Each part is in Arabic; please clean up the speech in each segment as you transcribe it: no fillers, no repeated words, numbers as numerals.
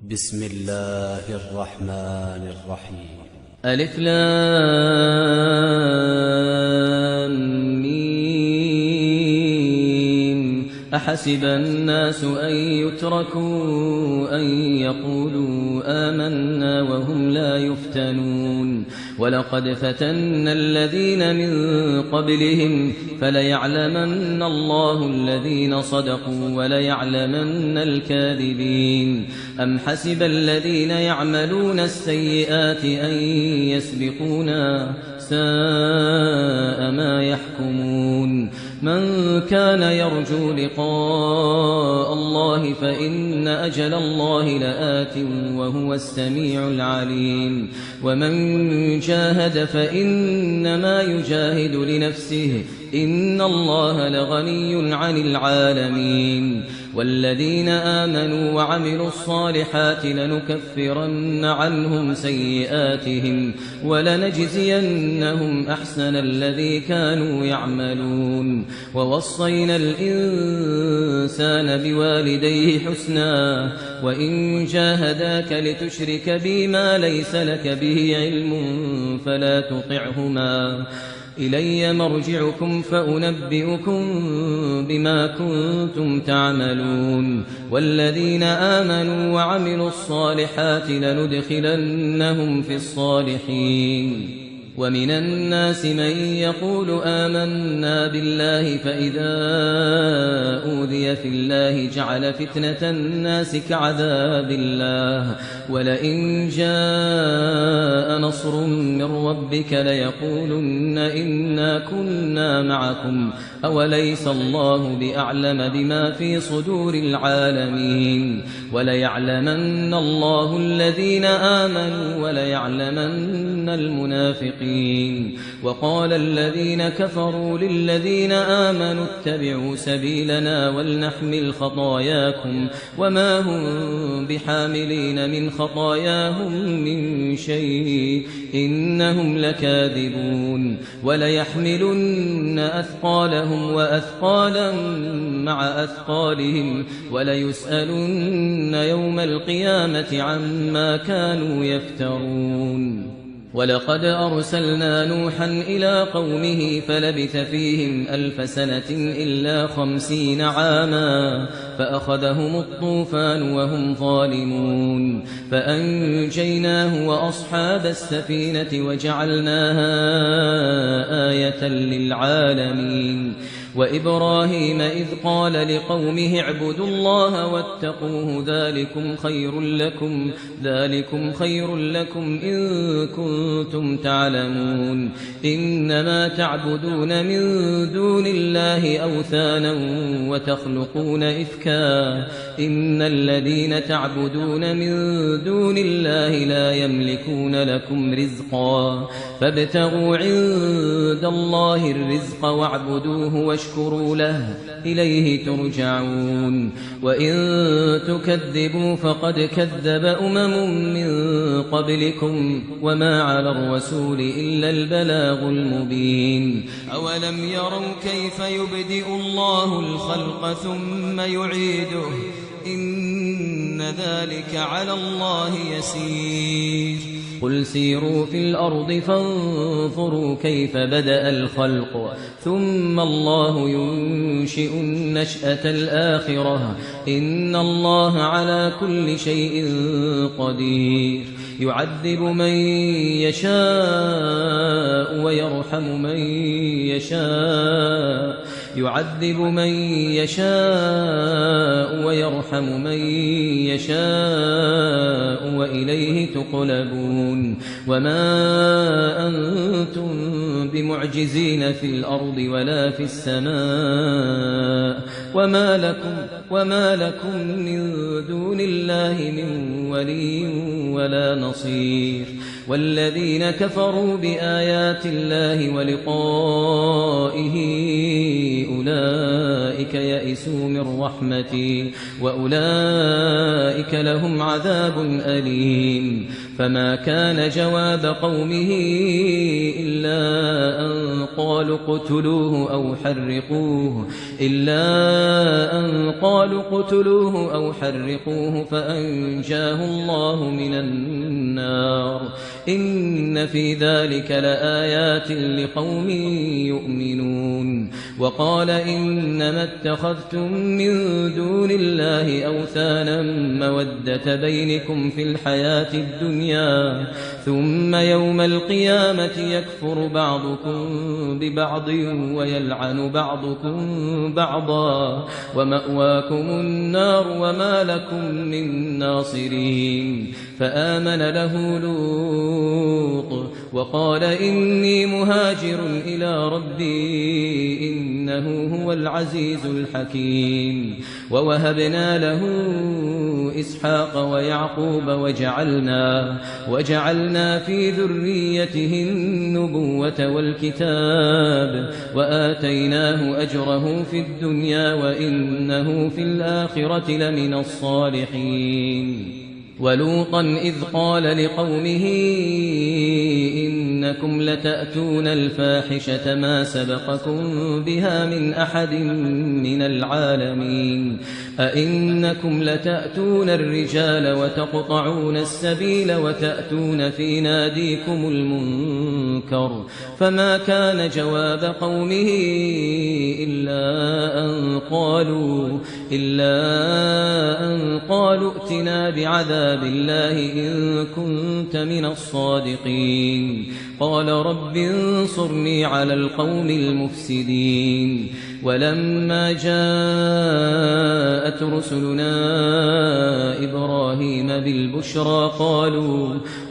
بسم الله الرحمن الرحيم. ألف لام ميم. أحسب الناس أن يتركوا أن يقولوا آمنا وهم لا يفتنون ولقد فتنا الذين من قبلهم فليعلمن الله الذين صدقوا وليعلمن الكاذبين. أم حسب الذين يعملون السيئات أن يسبقونا ساء ما يحكمون. من كان يرجو لقاء الله فإن أجل الله لآت وهو السميع العليم. ومن جاهد فإنما يجاهد لنفسه إن الله لغني عن العالمين. والذين آمنوا وعملوا الصالحات لنكفرن عنهم سيئاتهم ولنجزينهم أحسن الذي كانوا يعملون. ووصينا الإنسان بوالديه حسنا وإن جاهداك لتشرك بي ما ليس لك به علم فلا تطعهما إلي مرجعكم فأنبئكم بما كنتم تعملون. والذين آمنوا وعملوا الصالحات لندخلنهم في الصالحين. ومن الناس من يقول آمنا بالله فإذا أوذي في الله جعل فتنة الناس كعذاب الله ولئن جاء نصر من ربك ليقولن إنا كنا معكم أوليس الله بأعلم بما في صدور العالمين. وليعلمن الله الذين آمنوا وليعلمن المنافقين. وقال الذين كفروا للذين آمنوا اتبعوا سبيلنا ولنحمل خطاياكم وما هم بحاملين من خطاياهم من شيء إنهم لكاذبون. وليحملن أثقالهم وأثقالا مع أثقالهم وليسألن يوم القيامة عما كانوا يفترون. ولقد أرسلنا نوحا إلى قومه فلبث فيهم 1000 سنة إلا 50 عاما فأخذهم الطوفان وهم ظالمون فأنجيناه وأصحاب السفينة وجعلناها آية للعالمين. وإبراهيم إذ قال لقومه اعبدوا الله واتقوه ذلكم خير لكم إن كنتم تعلمون. إنما تعبدون من دون الله أوثانا وتخلقون إفكا إن الذين تعبدون من دون الله لا يملكون لكم رزقا فابتغوا عند الله الرزق واعبدوه واشكروا له إليه ترجعون. وإن تكذبوا فقد كذب من قبلكم وما على الرسول إلا البلاغ المبين. أولم يروا كيف يبدئ الله الخلق ثم يعيده إن ذلك على الله يسير. قل سيروا في الأرض فانظروا كيف بدأ الخلق ثم الله ينشئ النشأة الآخرة إن الله على كل شيء قدير. يعذب من يشاء ويرحم من يشاء وإليه تقلبون. وما أنتم بمعجزين في الأرض ولا في السماء وما لكم من دون الله من ولي ولا نصير. والذين كفروا بآيات الله ولقائه أولئك يئسوا من رحمتي وأولئك لهم عذاب أليم. فما كان جواب قومه إلا أن قالوا اقتلوه أو حرقوه فأنجاه الله من النار إن في ذلك لآيات لقوم يؤمنون وقال إنما اتخذتم من دون الله أوثانا مودة بينكم في الحياة الدنيا ثم يوم القيامة يكفر بعضكم ببعض ويلعن بعضكم بعضا ومأواكم النار وما لكم من ناصرين فآمن له لوط وقال إني مهاجر إلى ربي إنه هو العزيز الحكيم ووهبنا له إسحاق ويعقوب وجعلنا في ذريته النبوة والكتاب وآتيناه أجره في الدنيا وإنه في الآخرة لمن الصالحين ولوطا إذ قال لقومه إنكم لتأتون الفاحشة ما سبقكم بها من أحد من العالمين أئنكم لتأتون الرجال وتقطعون السبيل وتأتون في ناديكم المنكر فما كان جواب قومه إلا أن قالوا ائتنا بعذاب الله إن كنت من الصادقين قال رب انصرني على القوم المفسدين ولما جاءت رسلنا إبراهيم بالبشرى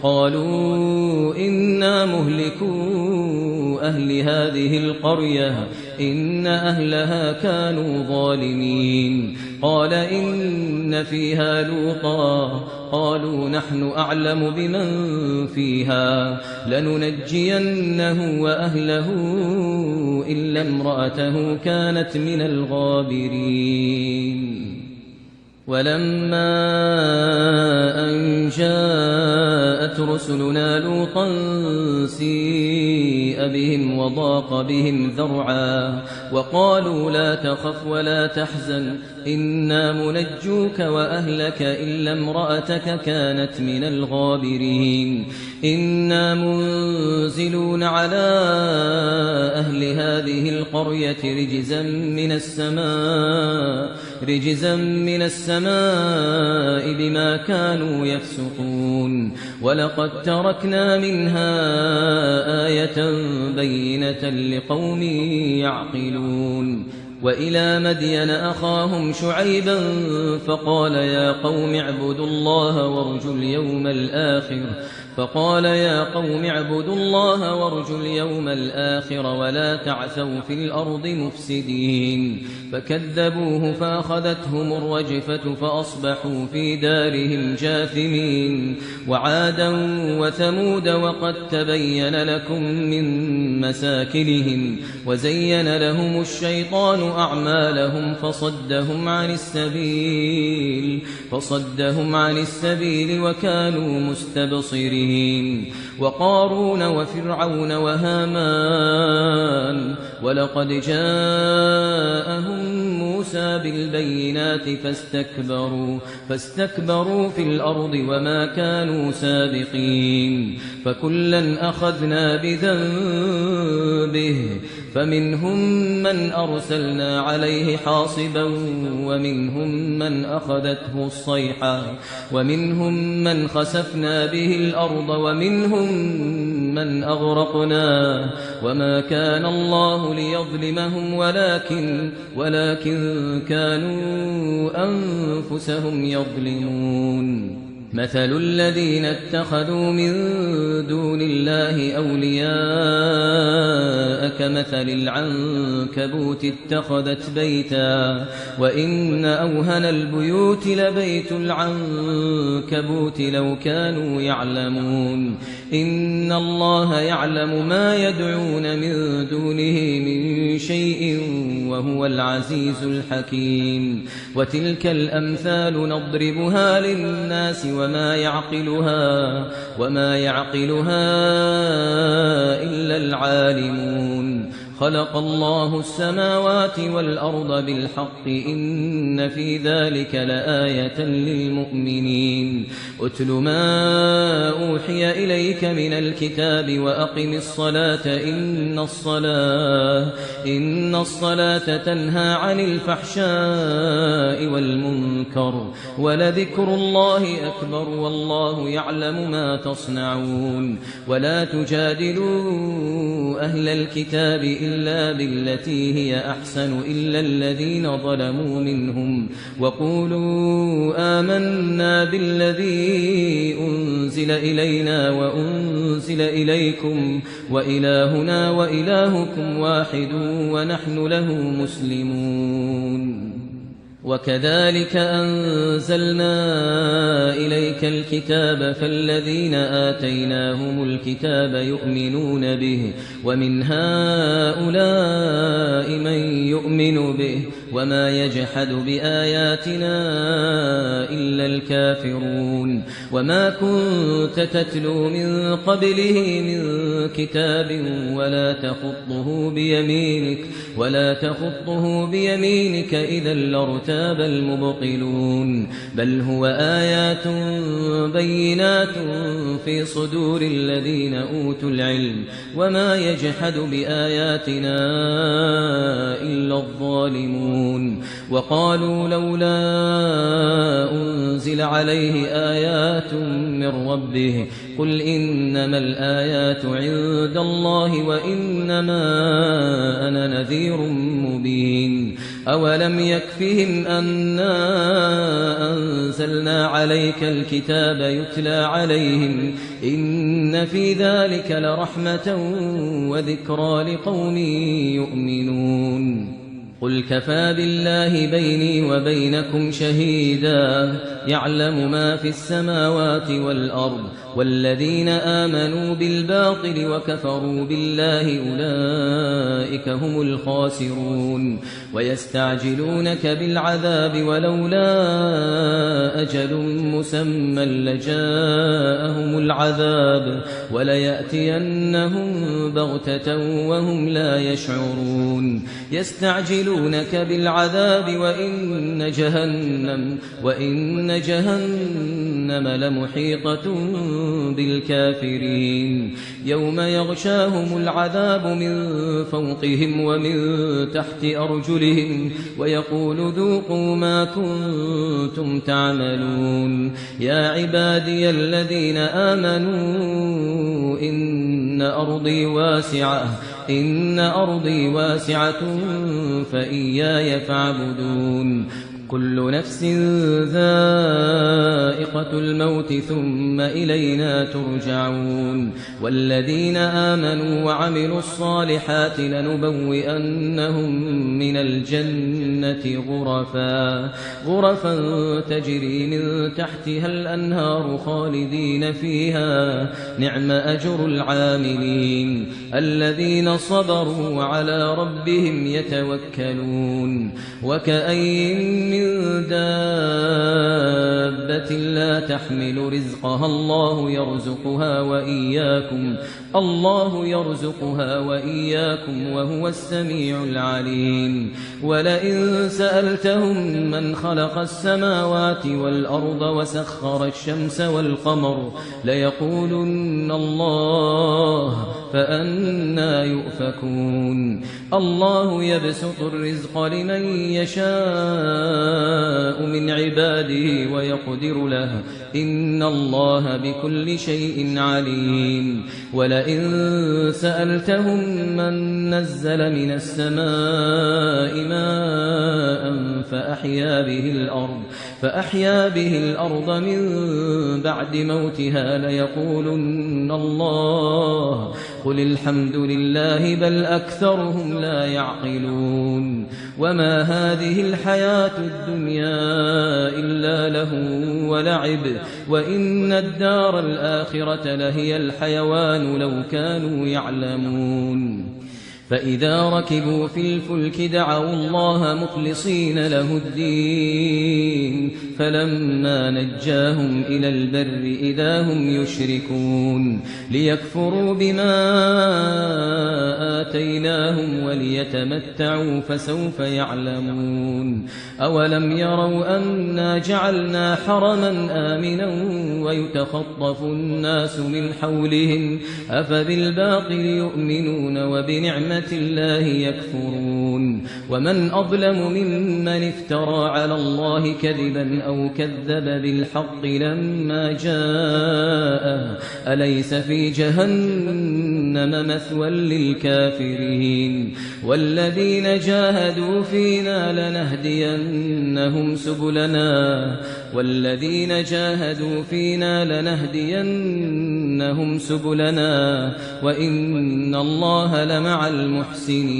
قالوا إنا مهلكو أهل هذه القرية إن أهلها كانوا ظالمين قال إن فيها لوطا قالوا نحن أعلم بمن فيها لننجينه وأهله إلا امرأته كانت من الغابرين ولما أن جاءت رسلنا لوطا سيء بهم وضاق بهم ذرعا وقالوا لا تخف ولا تحزن إنا منجوك وأهلك إلا امرأتك كانت من الغابرين إنا منزلون على أهل هذه القرية رجزا من السماء بما كانوا يفسقون ولقد تركنا منها آية بينة لقوم يعقلون وإلى مدين أخاهم شعيبا فقال يا قوم اعبدوا الله وارجوا اليوم الآخر ولا تعثوا في الأرض مفسدين فكذبوه فأخذتهم الرجفة فأصبحوا في دارهم جاثمين وعادا وثمود وقد تبين لكم من مساكنهم وزين لهم الشيطان أعمالهم فصدهم عن السبيل وكانوا مستبصرين وقارون وفرعون وهامان ولقد جاءهم موسى بالبينات فاستكبروا في الأرض وما كانوا سابقين فكلا أخذنا بذنبه فمنهم من أرسلنا عليه حاصبا ومنهم من أخذته الصيحة ومنهم من خسفنا به الأرض ومنهم من أغرقنا وما كان الله ليظلمهم ولكن كانوا أنفسهم يظلمون مثل الذين اتخذوا من دون الله أولياء كمثل العنكبوت اتخذت بيتا وإن أوهن البيوت لبيت العنكبوت لو كانوا يعلمون إن الله يعلم ما يدعون من دونه من شيء وهو العزيز الحكيم وتلك الأمثال نضربها للناس وما يعقلها إلا العالمون خلق الله السماوات والأرض بالحق إن في ذلك لآية للمؤمنين أتل ما أوحي إليك من الكتاب وأقم الصلاة إن الصلاة تنهى عن الفحشاء والمنكر ولذكر الله أكبر والله يعلم ما تصنعون ولا تجادلوا أهل الكتاب إلا بالتي هي أحسن إلا الذين ظلموا منهم وقولوا آمنا بالذي أنزل إلينا وأنزل إليكم وإلهنا وإلهكم واحد ونحن له مسلمون وكذلك أنزلنا إليك الكتاب فالذين آتيناهم الكتاب يؤمنون به ومن هؤلاء من يؤمن به وما يجحد بآياتنا إلا الكافرون وما كنت تتلو من قبله من كتاب ولا تخطه بيمينك إذا لارتاب المبطلون بل هو آيات بينات في صدور الذين أوتوا العلم وما يجحد بآياتنا إلا الظالمون وقالوا لولا أنزل عليه آيات من ربه قل إنما الآيات عند الله وإنما أنا نذير مبين أولم يكفهم أنا أنزلنا عليك الكتاب يتلى عليهم إن في ذلك لرحمة وذكرى لقوم يؤمنون قل كفى بالله بيني وبينكم شهيدا يعلم ما في السماوات والأرض والذين آمنوا بالباطل وكفروا بالله أولئك هم الخاسرون ويستعجلونك بالعذاب ولولا أجل مسمى لجاءهم العذاب وليأتينهم بغتة وهم لا يشعرون يستعجلونك بالعذاب وإن جهنم لمحيطة بالكافرين يوم يغشاهم العذاب من فوقهم ومن تحت أرجلهم ويقول ذوقوا ما كنتم تعملون يا عبادي الذين آمنوا إن أرضي واسعة فإياي فاعبدون كل نفس ذائقة الموت ثم إلينا ترجعون والذين آمنوا وعملوا الصالحات لنبوئنهم من الجنة غرفا تجري من تحتها الأنهار خالدين فيها نعم أجر العاملين الذين صبروا وعلى ربهم يتوكلون وكأين من دابة لا تحمل رزقها الله يرزقها وإياكم وهو السميع العليم ولئن سألتهم من خلق السماوات والأرض وسخر الشمس والقمر ليقولن الله فأنى يؤفكون الله يبسط الرزق لمن يشاء من عباده ويقدر له إن الله بكل شيء عليم ولئن سألتهم من نزل من السماء ماء فأحيا به الأرض من بعد موتها ليقولن الله قل الحمد لله بل أكثرهم لا يعقلون وما هذه الحياة الدنيا إلا لهو ولعب وإن الدار الآخرة لهي الحيوان لو كانوا يعلمون فإذا ركبوا في الفلك دعوا الله مخلصين له الدين فلما نجاهم إلى البر إذا هم يشركون ليكفروا بما آتيناهم وليتمتعوا فسوف يعلمون أولم يروا أنا جعلنا حرما آمنا ويتخطف الناس من حولهم أفبالباطل يؤمنون وبنعمة الله يكفرون ومن أظلم ممن افترى على الله كذبا أو كذب بالحق لما جاءه أليس في جهنم مثوى للكافرين والذين جاهدوا فينا لنهدينهم سبلنا وإن الله لمع المحسنين